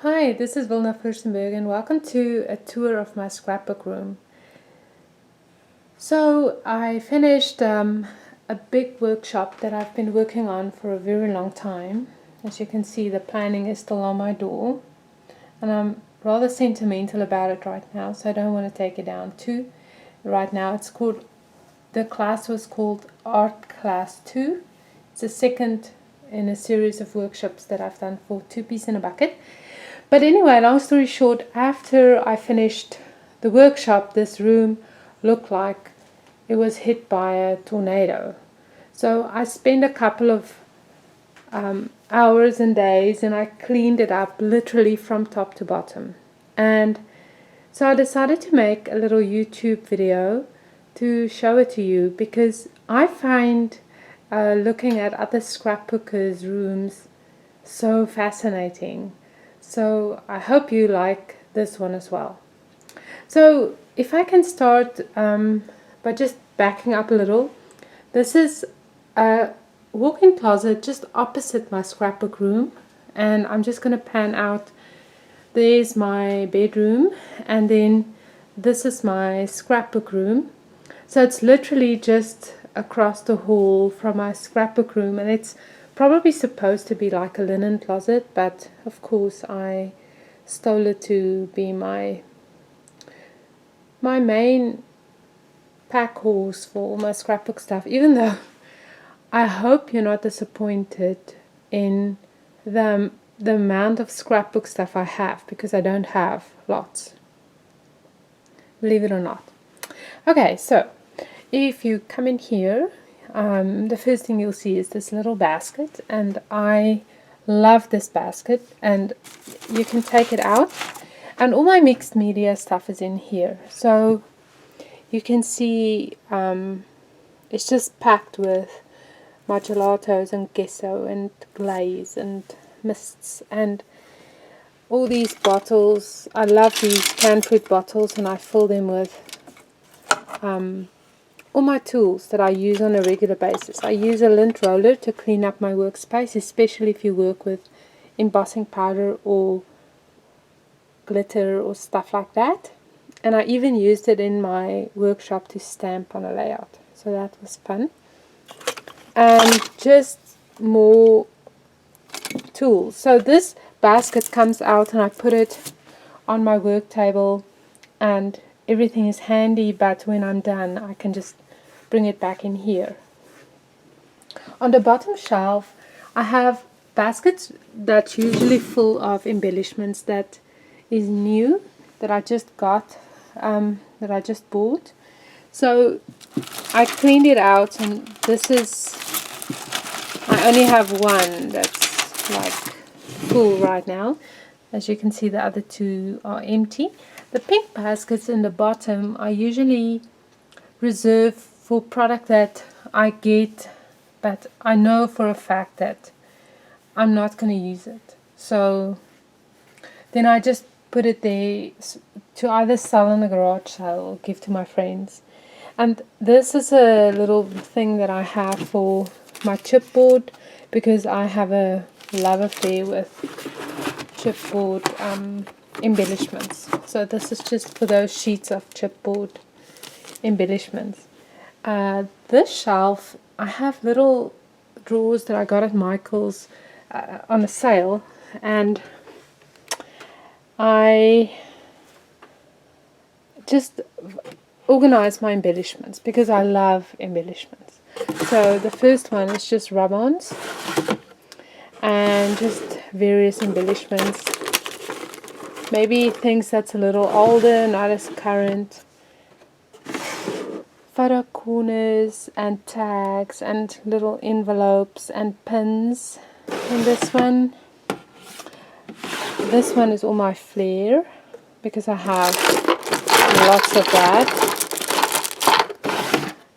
Hi, this is Vilna Furstenberg and welcome to a tour of my scrapbook room. So I finished a big workshop that I've been working on for a very long time. As you can see, the planning is still on my door and I'm rather sentimental about it right now, so I don't want to take it down too. Right now the class was called Art Class 2. It's the second in a series of workshops that I've done for Two Peas in a Bucket. But anyway, long story short, after I finished the workshop, this room looked like it was hit by a tornado. So I spent a couple of hours and days and I cleaned it up literally from top to bottom. And so I decided to make a little YouTube video to show it to you because I find looking at other scrapbookers' rooms so fascinating. So I hope you like this one as well. So if I can start by just backing up a little. This is a walk-in closet just opposite my scrapbook room, and I'm just going to pan out. There's my bedroom, and then this is my scrapbook room. So it's literally just across the hall from my scrapbook room, and it's probably supposed to be like a linen closet, but of course I stole it to be my main pack horse for all my scrapbook stuff, even though I hope you're not disappointed in the amount of scrapbook stuff I have, because I don't have lots, believe it or not. Okay, so if you come in here, the first thing you'll see is this little basket, and I love this basket, and you can take it out, and all my mixed media stuff is in here. So you can see it's just packed with my gelatos and gesso and glaze and mists and all these bottles. I love these canned fruit bottles, and I fill them with all my tools that I use on a regular basis. I use a lint roller to clean up my workspace, especially if you work with embossing powder or glitter or stuff like that. And I even used it in my workshop to stamp on a layout, so that was fun. And just more tools. So this basket comes out and I put it on my work table, and everything is handy, but when I'm done I can just bring it back in here. On the bottom shelf I have baskets that's usually full of embellishments that is new, that I just got, that I just bought. So I cleaned it out, and this is, I only have one that's like full right now. As you can see, the other two are empty. The pink baskets in the bottom I usually reserve for product that I get, but I know for a fact that I'm not going to use it. So then I just put it there to either sell in the garage sale or give to my friends. And this is a little thing that I have for my chipboard, because I have a love affair with chipboard embellishments. So this is just for those sheets of chipboard embellishments. This shelf, I have little drawers that I got at Michael's on a sale, and I just organize my embellishments because I love embellishments. So the first one is just rub-ons and just various embellishments, maybe things that's a little older, not as current, photo corners and tags and little envelopes and pins. And this one is all my flair, because I have lots of that.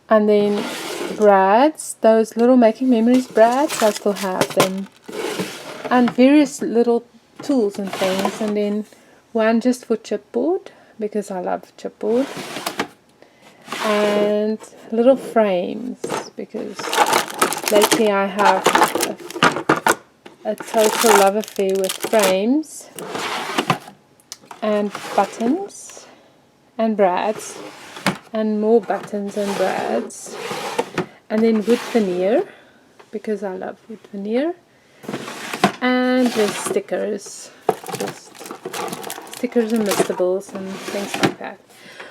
And then brads, those little Making Memories brads, I still have them, and various little tools and things. And then one just for chipboard, because I love chipboard, and little frames, because lately I have a total love affair with frames. and buttons and brads and more buttons and brads, and then wood veneer because I love wood veneer, and just stickers and listables and things like that.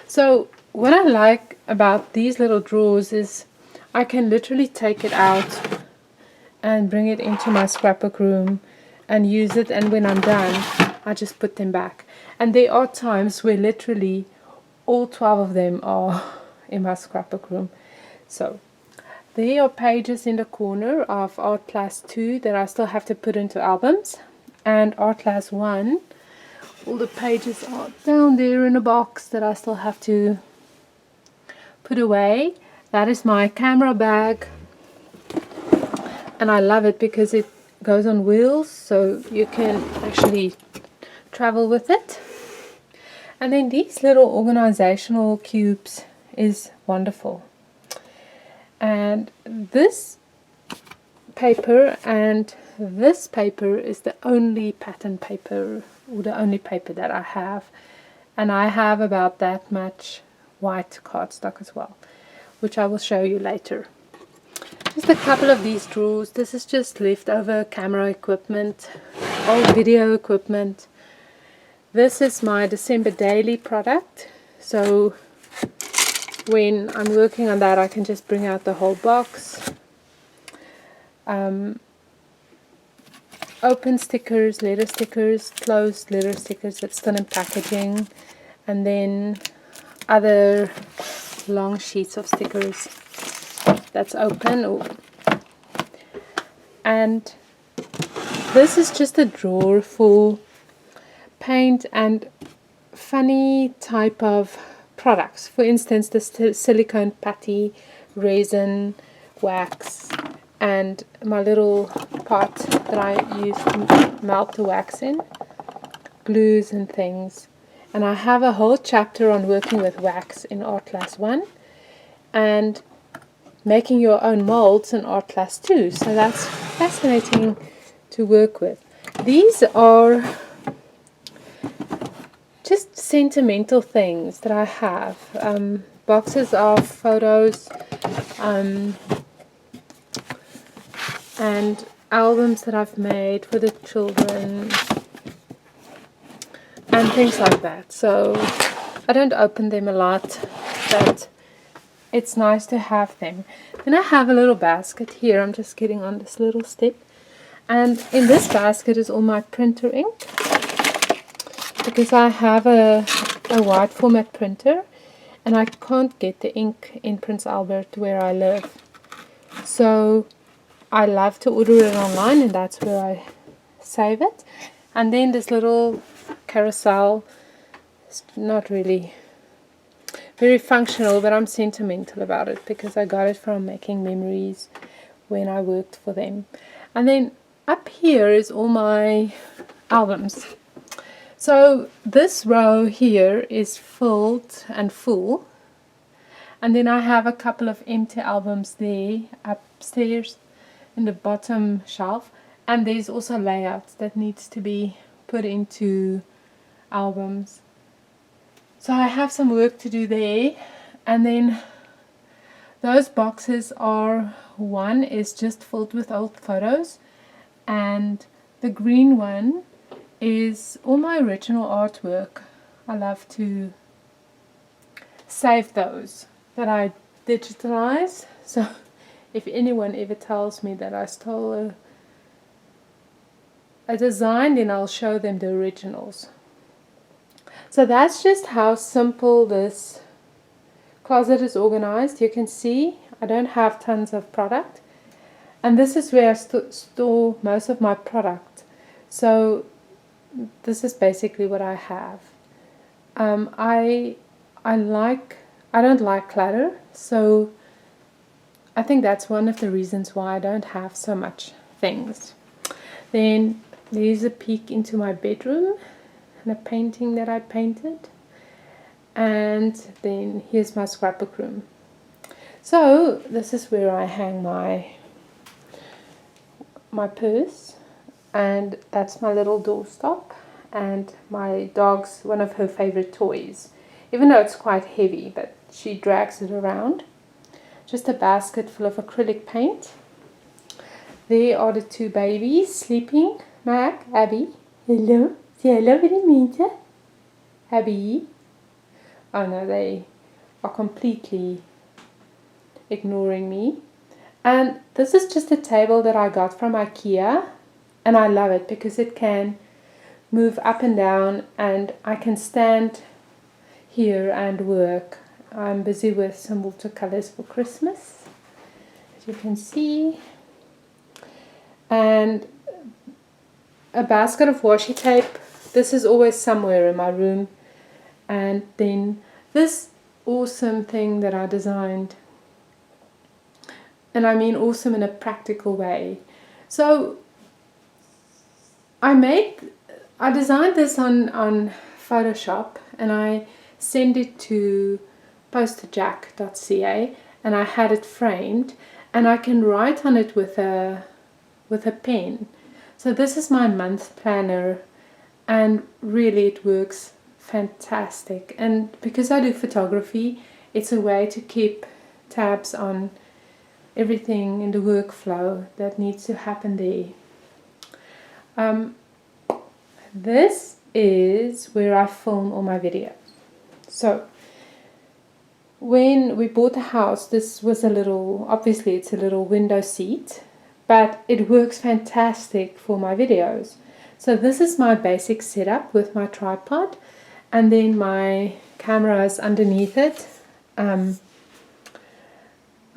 So what I like about these little drawers is I can literally take it out and bring it into my scrapbook room and use it, and when I'm done I just put them back. And there are times where literally all 12 of them are in my scrapbook room. So there are pages in the corner of Art Class 2 that I still have to put into albums, and Art Class 1, all the pages are down there in a box that I still have to put away. That is my camera bag, and I love it because it goes on wheels, so you can actually travel with it. And then these little organizational cubes is wonderful. And this paper and this paper is the only pattern paper, or the only paper that I have. And I have about that much white cardstock as well, which I will show you later. Just a couple of these drawers. This is just leftover camera equipment, old video equipment. This is my December daily product, so when I'm working on that I can just bring out the whole box. Open stickers, letter stickers, closed letter stickers that's still in packaging, and then other long sheets of stickers that's open. And this is just a drawer for paint and funny type of products. For instance, the silicone putty, resin, wax, and my little pot that I use to melt the wax in, glues and things. And I have a whole chapter on working with wax in Art Class 1 and making your own molds in Art Class 2. So that's fascinating to work with. These are just sentimental things that I have. Boxes of photos and albums that I've made for the children and things like that. So I don't open them a lot, but it's nice to have them. Then I have a little basket here. I'm just getting on this little step, and in this basket is all my printer ink, because I have a wide format printer and I can't get the ink in Prince Albert where I live. So I love to order it online, and that's where I save it. And then this little carousel, it's not really very functional, but I'm sentimental about it because I got it from making memories when I worked for them. And then up here is all my albums. So this row here is filled and full, and then I have a couple of empty albums there upstairs in the bottom shelf, and there's also layouts that needs to be put into albums. So I have some work to do there. And then those boxes are, one is just filled with old photos, and the green one is all my original artwork. I love to save those that I digitalize. So if anyone ever tells me that I stole a design, then I'll show them the originals. So that's just how simple this closet is organized. You can see I don't have tons of product, and this is where I store most of my product. So this is basically what I have. I don't like clutter, so I think that's one of the reasons why I don't have so much things. Then there's a peek into my bedroom and a painting that I painted, and then here's my scrapbook room. So this is where I hang my purse, and that's my little doorstop, and my dog's one of her favorite toys, even though it's quite heavy, but she drags it around. Just a basket full of acrylic paint. There are the two babies sleeping. Mac, Abby, hello, say hello, Minta. Abby. Oh no, they are completely ignoring me. And this is just a table that I got from IKEA, and I love it because it can move up and down, and I can stand here and work. I'm busy with some watercolors for Christmas, as you can see, and a basket of washi tape. This is always somewhere in my room. And then this awesome thing that I designed, and I mean awesome in a practical way. So I designed this on Photoshop, and I sent it to posterjack.ca, and I had it framed, and I can write on it with a pen. So this is my month planner, and really it works fantastic. And because I do photography, it's a way to keep tabs on everything in the workflow that needs to happen there. This is where I film all my videos. So when we bought the house, this was obviously it's a little window seat, but it works fantastic for my videos. So this is my basic setup with my tripod, and then my camera is underneath it. I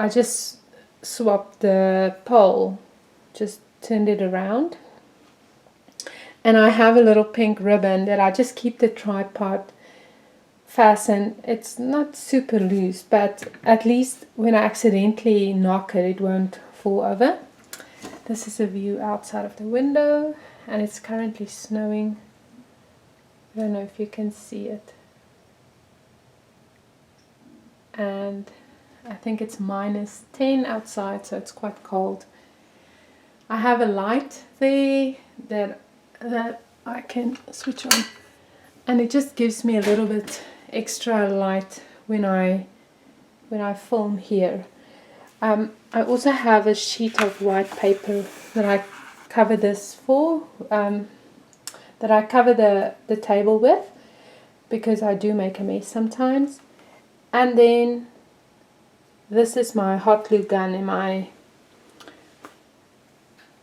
just swapped the pole, just turned it around, and I have a little pink ribbon that I just keep the tripod fastened. It's not super loose, but at least when I accidentally knock it, it won't fall over. This is a view outside of the window, and it's currently snowing. I don't know if you can see it. And I think it's -10 outside, so it's quite cold. I have a light there that I can switch on, and it just gives me a little bit extra light when I film here. I also have a sheet of white paper that I cover this for, that I cover the table with, because I do make a mess sometimes. And then this is my hot glue gun and my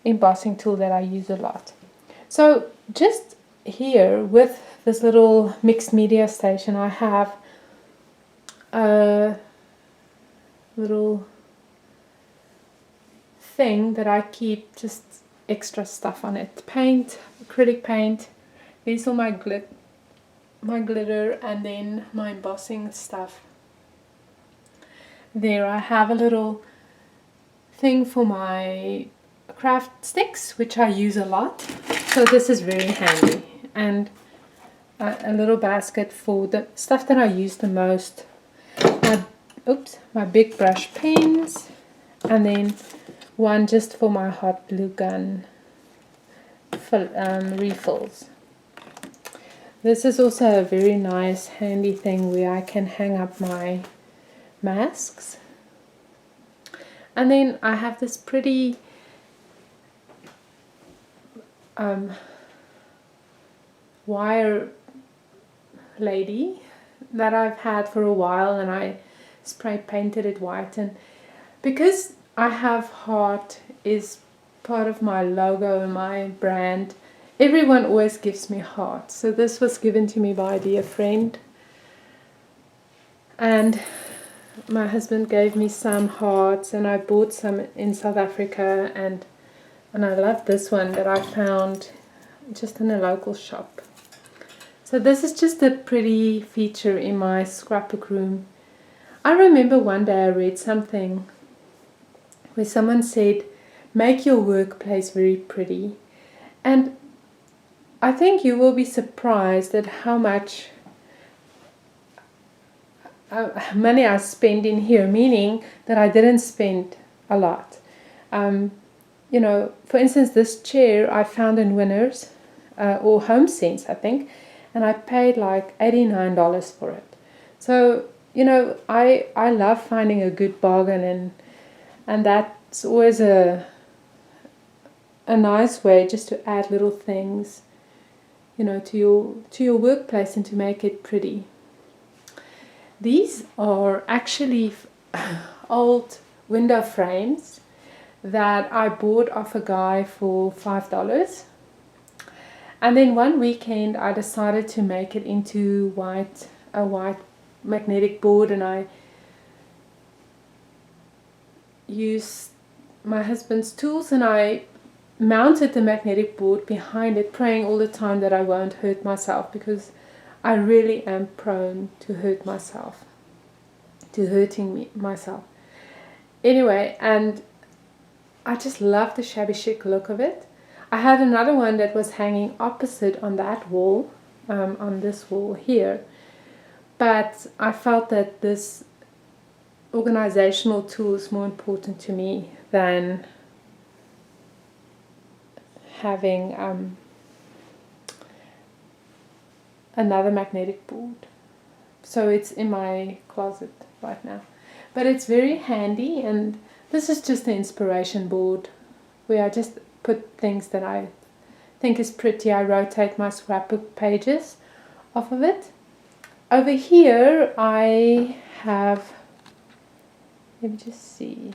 embossing tool that I use a lot. So just here with this little mixed media station, I have a little thing that I keep just extra stuff on it. Paint, acrylic paint. These are my glitter, and then my embossing stuff. There I have a little thing for my craft sticks, which I use a lot. So this is very handy. And a little basket for the stuff that I use the most. My big brush pens, and then one just for my hot glue gun refills. This is also a very nice handy thing where I can hang up my masks. And then I have this pretty wire lady that I've had for a while, and I spray painted it white, and because I have heart is part of my logo and my brand, everyone always gives me heart. So this was given to me by a dear friend, and my husband gave me some hearts, and I bought some in South Africa, and I love this one that I found just in a local shop. So this is just a pretty feature in my scrapbook room. I remember one day I read something where someone said, make your workplace very pretty. And I think you will be surprised at how much money I spend in here, meaning that I didn't spend a lot. You know, for instance, this chair I found in Winners. or HomeSense, I think, and I paid like $89 for it. So, you know, I love finding a good bargain, and that's always a nice way just to add little things, you know, to your workplace and to make it pretty. These are actually old window frames that I bought off a guy for $5. And then one weekend I decided to make it into a white magnetic board, and I used my husband's tools and I mounted the magnetic board behind it, praying all the time that I won't hurt myself, because I really am prone to hurting myself. Anyway, and I just love the shabby chic look of it. I had another one that was hanging opposite on that wall, on this wall here, but I felt that this organizational tool is more important to me than having another magnetic board. So it's in my closet right now, but it's very handy, and this is just the inspiration board where I just put things that I think is pretty. I rotate my scrapbook pages off of it. Over here I have, let me just see,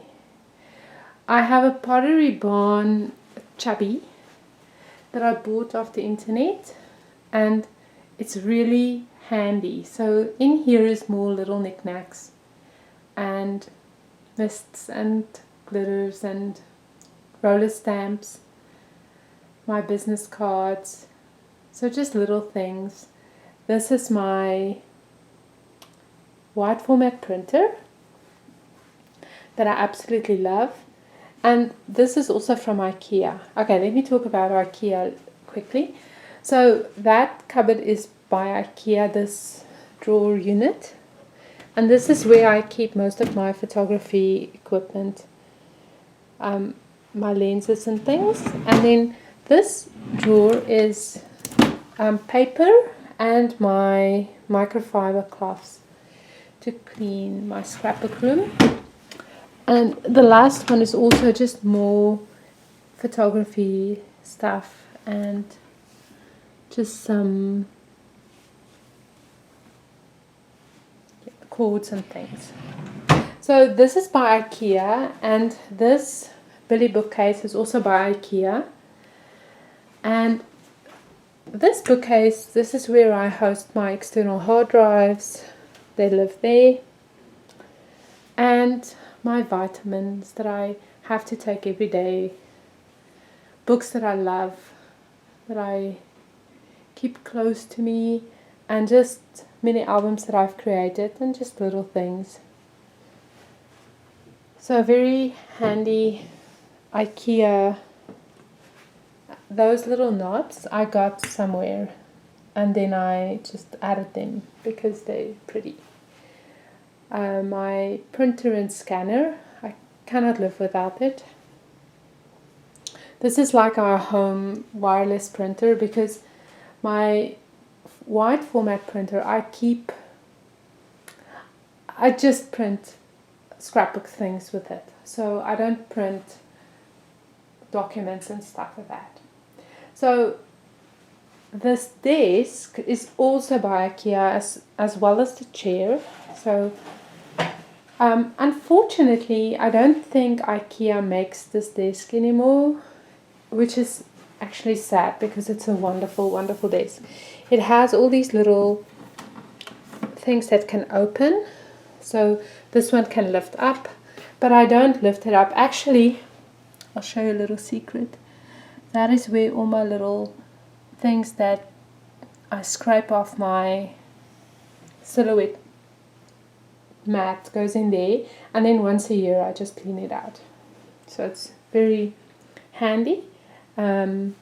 I have a Pottery Barn chubby that I bought off the internet, and it's really handy. So in here is more little knickknacks and mists and glitters and roller stamps, my business cards, so just little things. This is my wide format printer that I absolutely love, and this is also from IKEA. Okay, let me talk about IKEA quickly. So that cupboard is by IKEA, this drawer unit, and this is where I keep most of my photography equipment, my lenses and things. And then this drawer is paper and my microfiber cloths to clean my scrapbook room. And the last one is also just more photography stuff and just some cords and things. So this is by IKEA, and this Billy bookcase is also by IKEA. And this bookcase, this is where I host my external hard drives. They live there. And my vitamins that I have to take every day. Books that I love, that I keep close to me, and just mini albums that I've created, and just little things. So very handy IKEA. Those little knobs I got somewhere, and then I just added them because they're pretty. My printer and scanner, I cannot live without it. This is like our home wireless printer, because my wide format printer, I just print scrapbook things with it. So I don't print documents and stuff like that. So this desk is also by IKEA as well as the chair. So unfortunately, I don't think IKEA makes this desk anymore, which is actually sad because it's a wonderful, wonderful desk. It has all these little things that can open. So this one can lift up, but I don't lift it up. Actually, I'll show you a little secret. That is where all my little things that I scrape off my silhouette mat goes in there, and then once a year I just clean it out. So it's very handy. And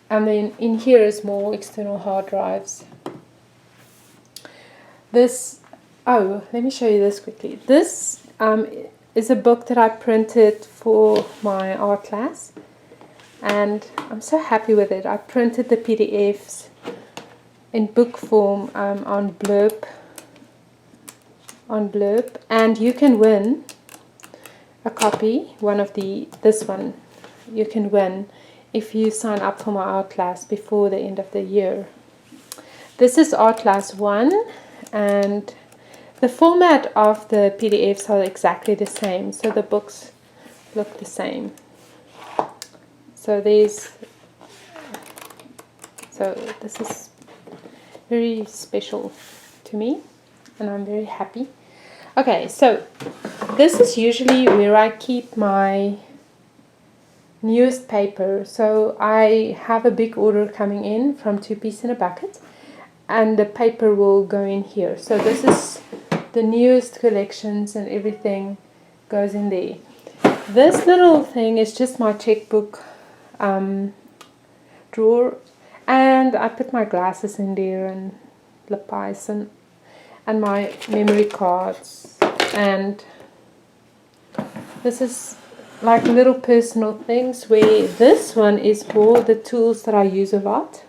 then in here is more external hard drives. Let me show you this quickly. This is a book that I printed for my art class, and I'm so happy with it. I printed the PDFs in book form on Blurb, and you can win a copy, this one you can win if you sign up for my art class before the end of the year. This is art class 1, and the format of the PDFs are exactly the same, so the books look the same. So this is very special to me, and I'm very happy. Okay, so this is usually where I keep my newest paper. So I have a big order coming in from Two Peas in a Bucket, and the paper will go in here. So this is the newest collections, and everything goes in there. This little thing is just my checkbook drawer, and I put my glasses in there, and lip eyes, and my memory cards, and this is like little personal things, where this one is for the tools that I use a lot.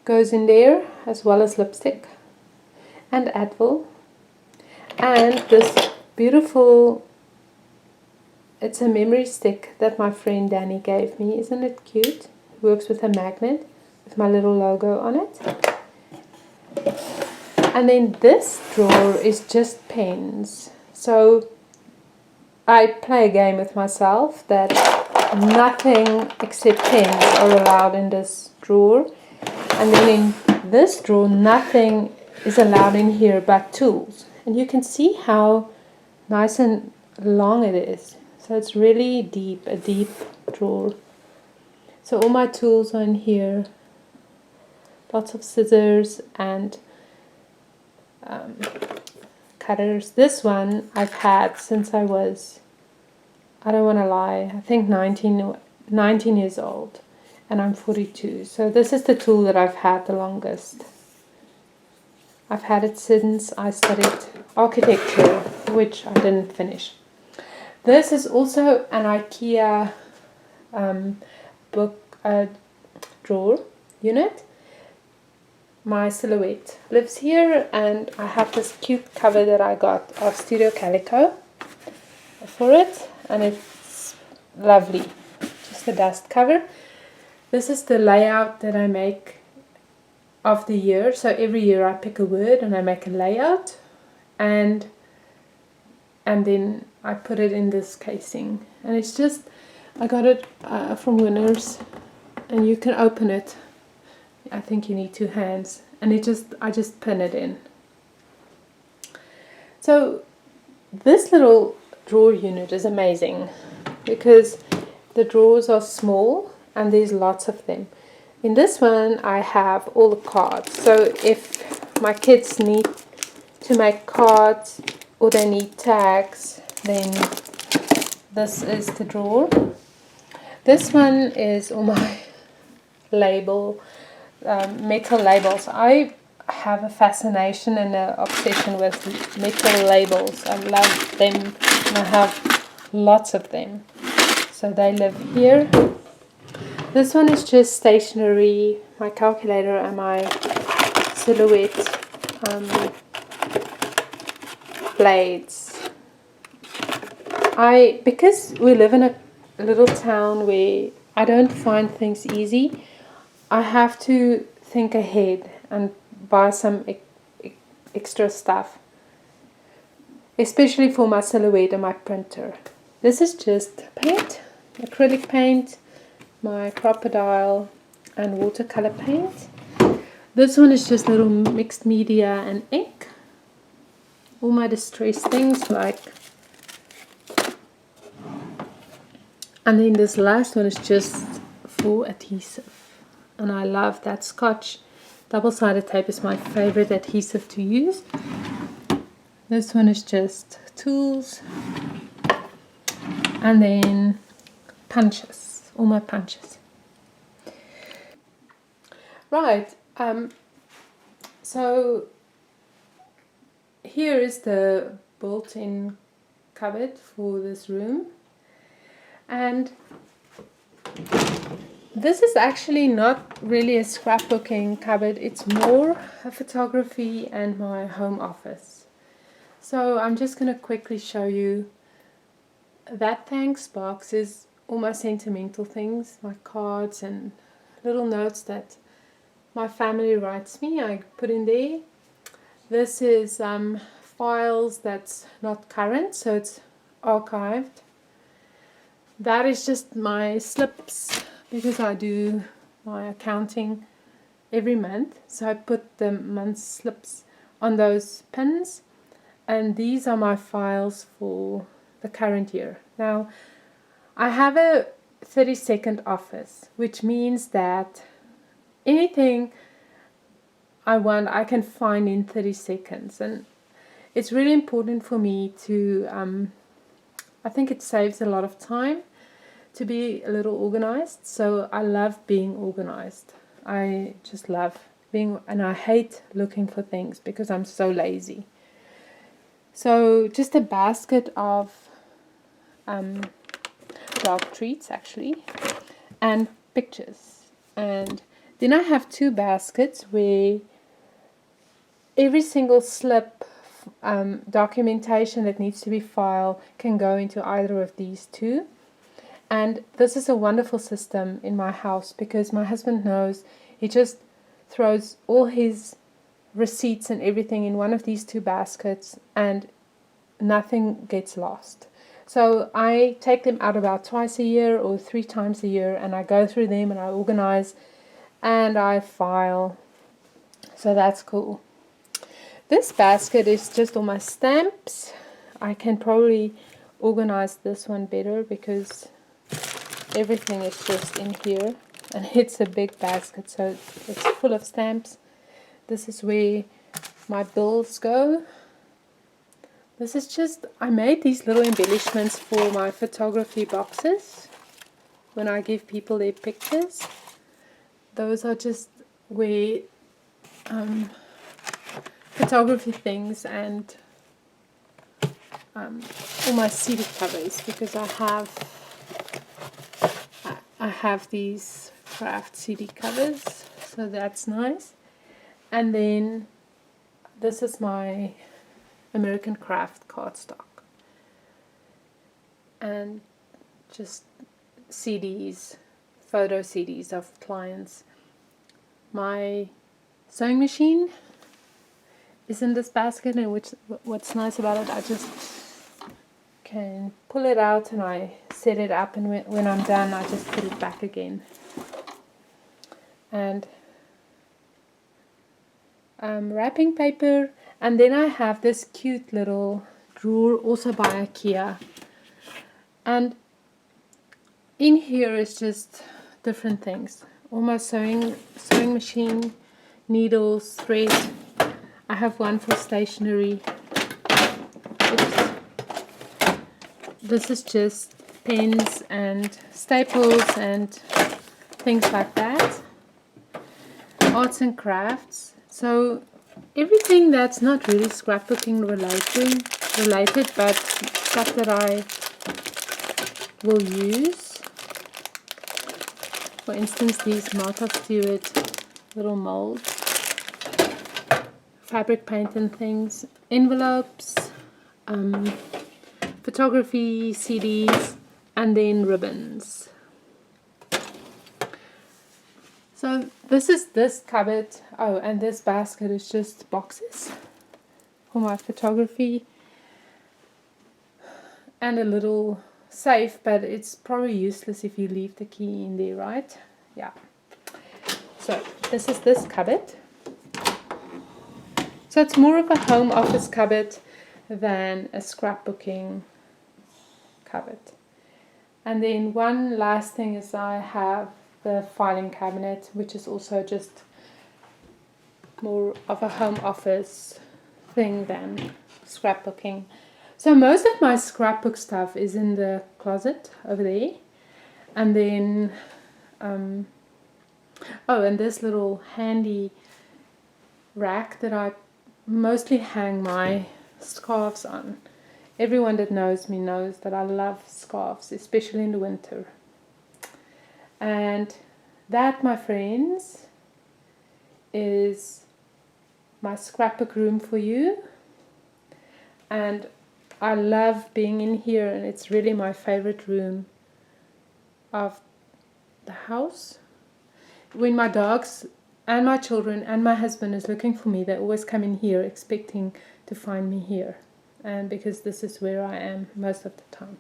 Goes in there, as well as lipstick and Advil, and this beautiful, it's a memory stick that my friend Danny gave me. Isn't it cute? Works with a magnet with my little logo on it. And then this drawer is just pens. So I play a game with myself that nothing except pens are allowed in this drawer. And then in this drawer, nothing is allowed in here but tools. And you can see how nice and long it is. So it's really deep, a deep drawer. So all my tools are in here. Lots of scissors and cutters. This one I've had since I was, I don't want to lie, I think 19 years old, and I'm 42. So this is the tool that I've had the longest. I've had it since I studied architecture, which I didn't finish. This is also an IKEA book drawer unit. My silhouette lives here, and I have this cute cover that I got of Studio Calico for it, and it's lovely, just a dust cover. This is the layout that I make of the year. So every year I pick a word and I make a layout, and then I put it in this casing, and it's just, I got it from Winners, and you can open it. I think you need 2 hands, and I just pin it in. So this little drawer unit is amazing because the drawers are small and there's lots of them. In this one I have all the cards. So if my kids need to make cards or they need tags, then this is the drawer. This one is all my metal labels. I have a fascination and an obsession with metal labels. I love them, and I have lots of them. So they live here. This one is just stationery, my calculator and my silhouette blades. Because we live in a little town where I don't find things easy, I have to think ahead and buy some extra stuff, especially for my silhouette and my printer. This is just paint, acrylic paint, my crocodile and watercolor paint. This one is just little mixed media and ink. All my distress things, like, and then this last one is just for adhesive. And I love that Scotch double-sided tape is my favorite adhesive to use. This one is just tools, and then punches, all my punches. Right, so here is the built-in cupboard for this room, and This is actually not really a scrapbooking cupboard, it's more a photography and my home office. So I'm just going to quickly show you. That thanks box is all my sentimental things, my cards and little notes that my family writes me, I put in there. This is files that's not current, so it's archived. That is just my slips, because I do my accounting every month, so I put the month slips on those pins, and these are my files for the current year. Now I have a 30-second office, which means that anything I want I can find in 30 seconds, and it's really important for me to I think it saves a lot of time to be a little organized. So I love being organized. I just love being, and I hate looking for things because I'm so lazy. So just a basket of dog treats actually, and pictures. And then I have 2 baskets where every single slip documentation that needs to be filed can go into either of these 2. And this is a wonderful system in my house because my husband knows, he just throws all his receipts and everything in one of these 2 baskets and nothing gets lost. So I take them out about twice a year or 3 times a year, and I go through them and I organize and I file. So that's cool. This basket is just all my stamps. I can probably organize this one better because everything is just in here, and it's a big basket, so it's full of stamps. This is where my bills go. This is just, I made these little embellishments for my photography boxes when I give people their pictures. Those are just where photography things and all my CD covers, because I have these craft CD covers, so that's nice. And then this is my American Craft cardstock, and just CDs, photo CDs of clients. My sewing machine is in this basket, and what's nice about it, I just can pull it out and I set it up, and when I'm done I just put it back again. And wrapping paper, and then I have this cute little drawer also by IKEA, and in here is just different things. All my sewing machine, needles, thread. I have one for stationery. Oops. This is just pens and staples and things like that. Arts and crafts. So everything that's not really scrapbooking related, but stuff that I will use. For instance, these Martha Stewart little molds, fabric paint and things, envelopes, photography, CDs, and then ribbons. So this is this cupboard. Oh, and this basket is just boxes for my photography, and a little safe, but it's probably useless if you leave the key in there, right? Yeah. So this is this cupboard. So it's more of a home office cupboard than a scrapbooking cupboard. And then one last thing is I have the filing cabinet, which is also just more of a home office thing than scrapbooking. So most of my scrapbook stuff is in the closet over there. And then, oh, and this little handy rack that I mostly hang my scarves on. Everyone that knows me knows that I love scarves, especially in the winter. And That, my friends, is my scrapbook room for you. And I love being in here, and it's really my favorite room of the house. When my dogs and my children and my husband is looking for me, they always come in here expecting to find me here. And because this is where I am most of the time.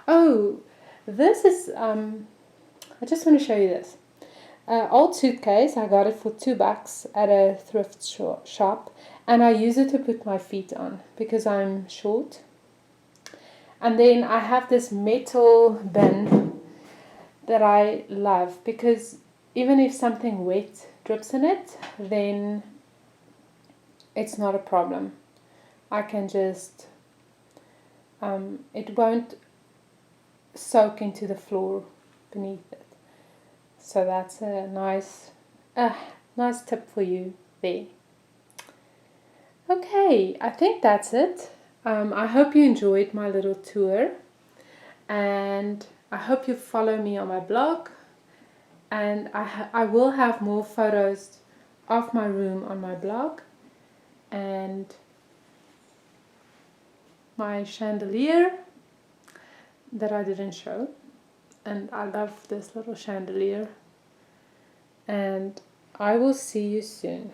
Oh, this is, I just want to show you this. Old suitcase. I got it for $2 at a thrift shop, and I use it to put my feet on because I'm short. And then I have this metal bin that I love because even if something wet drips in it, then it's not a problem. I can just, it won't soak into the floor beneath it. So that's a nice tip for you there. Okay, I think that's it. I hope you enjoyed my little tour, and I hope you follow me on my blog, and I will have more photos of my room on my blog, and my chandelier that I didn't show, and I love this little chandelier, and I will see you soon.